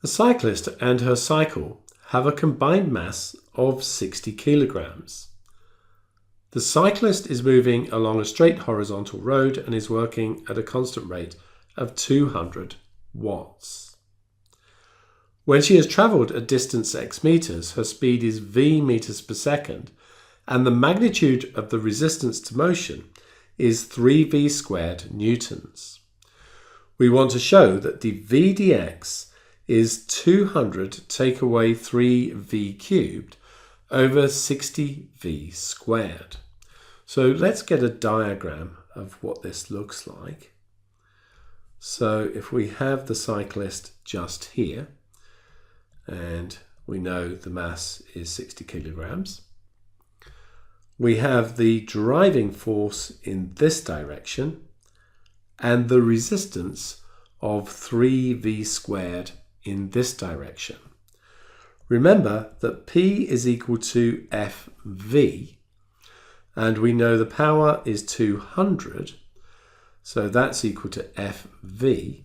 A cyclist and her cycle have a combined mass of 60 kilograms. The cyclist is moving along a straight horizontal road and is working at a constant rate of 200 watts. When she has travelled a distance x meters, her speed is v meters per second, and the magnitude of the resistance to motion is 3v squared newtons. We want to show that the v dx is 200 take away 3v cubed over 60v squared. So let's get a diagram of what this looks like. So if we have the cyclist just here, and we know the mass is 60 kilograms, we have the driving force in this direction and the resistance of 3v squared in this direction. Remember that P is equal to Fv, and we know the power is 200, so that's equal to Fv,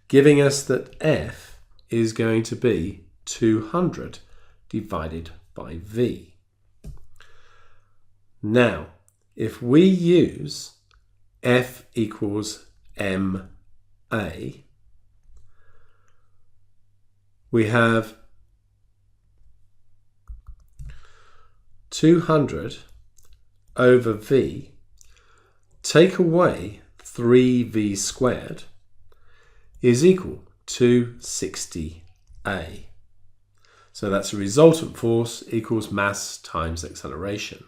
giving us that F is going to be 200 divided by V. Now, if we use F equals ma, we have 200 over v, take away 3v squared, is equal to 60a. So that's a resultant force equals mass times acceleration.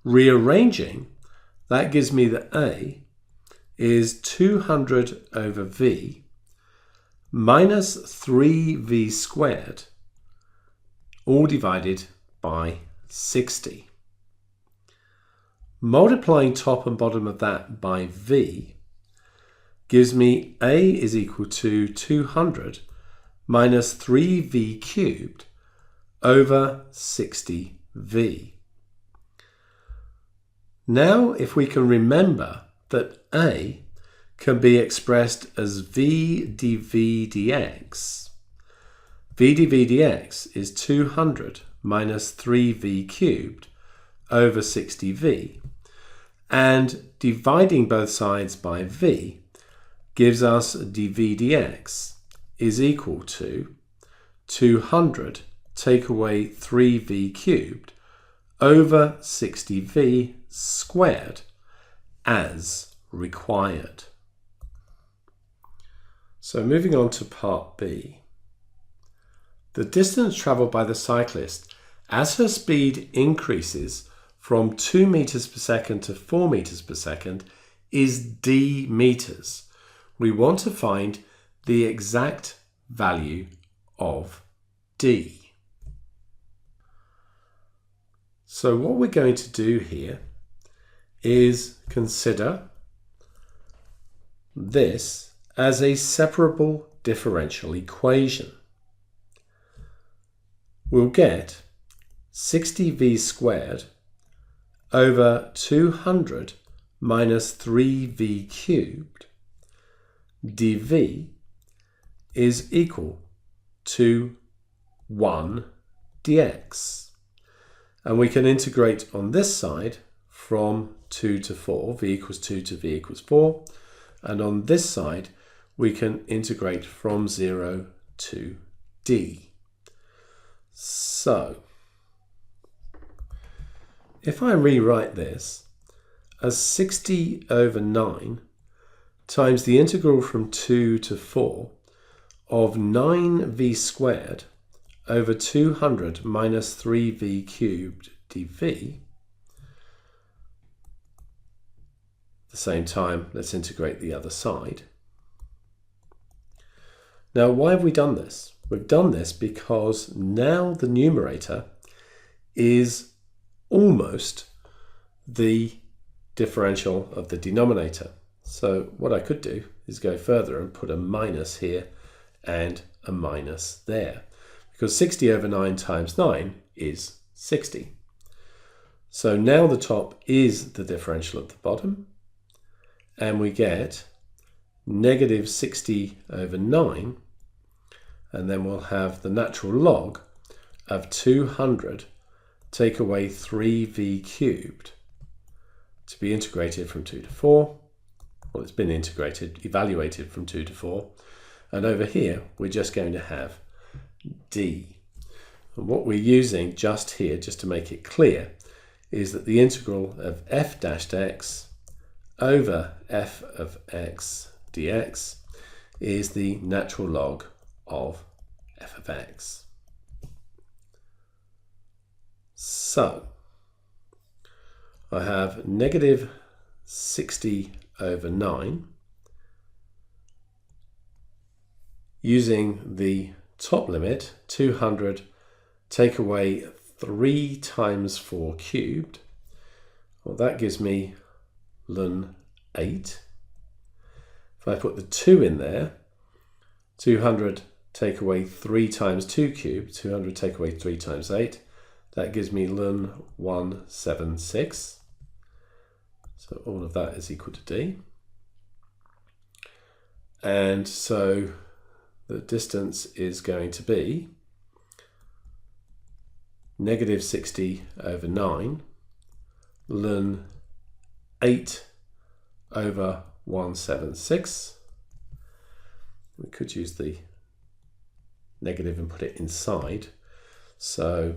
Rearranging, that gives me that A is 200 over v minus 3v squared, all divided by 60. Multiplying top and bottom of that by v gives me A is equal to 200 minus 3v cubed over 60v. Now, if we can remember that A can be expressed as v dv dx, v dv dx is 200 minus 3v cubed over 60v, and dividing both sides by v gives us dv dx is equal to 200 take away 3v cubed over 60v squared as required. So moving on to part B. The distance travelled by the cyclist as her speed increases from 2 meters per second to 4 meters per second is d meters. We want to find the exact value of d. So what we're going to do here is consider this as a separable differential equation. We'll get 60v squared over 200 minus 3v cubed dv is equal to 1 dx. And we can integrate on this side from 2 to 4, v equals 2 to v equals 4. And on this side, we can integrate from 0 to d. So, if I rewrite this as 60 over 9 times the integral from 2 to 4 of 9v squared over 200 minus 3v cubed dv. At the same time, let's integrate the other side. Now, why have we done this? We've done this because now the numerator is almost the differential of the denominator. So what I could do is go further and put a minus here and a minus there, because 60 over 9 times 9 is 60. So now the top is the differential at the bottom, and we get negative 60 over 9, and then we'll have the natural log of 200 take away 3v cubed to be integrated from 2 to 4. Well, it's been evaluated from 2 to 4. And over here, we're just going to have d. And what we're using just here, just to make it clear, is that the integral of f dashed x over f of x dx is the natural log of f of x. So I have negative 60 over 9 using the top limit 200 take away 3 times 4 cubed. Well, that gives me ln 8. If I put the 2 in there, 200 take away 3 times 2 cubed, 200 take away 3 times 8, that gives me ln 176. So all of that is equal to d. And so the distance is going to be negative 60 over 9 ln 8 over 176. We could use the negative and put it inside. So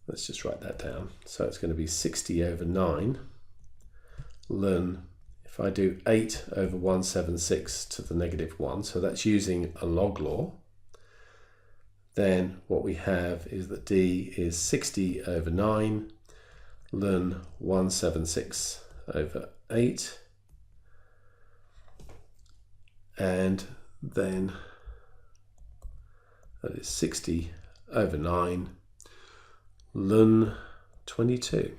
let's just write that down. So it's going to be 60 over 9 ln, if I do 8 over 176 to the negative 1, so that's using a log law, then what we have is that d is 60 over 9 ln 176 over 8, and then that is 60 over 9 ln 22.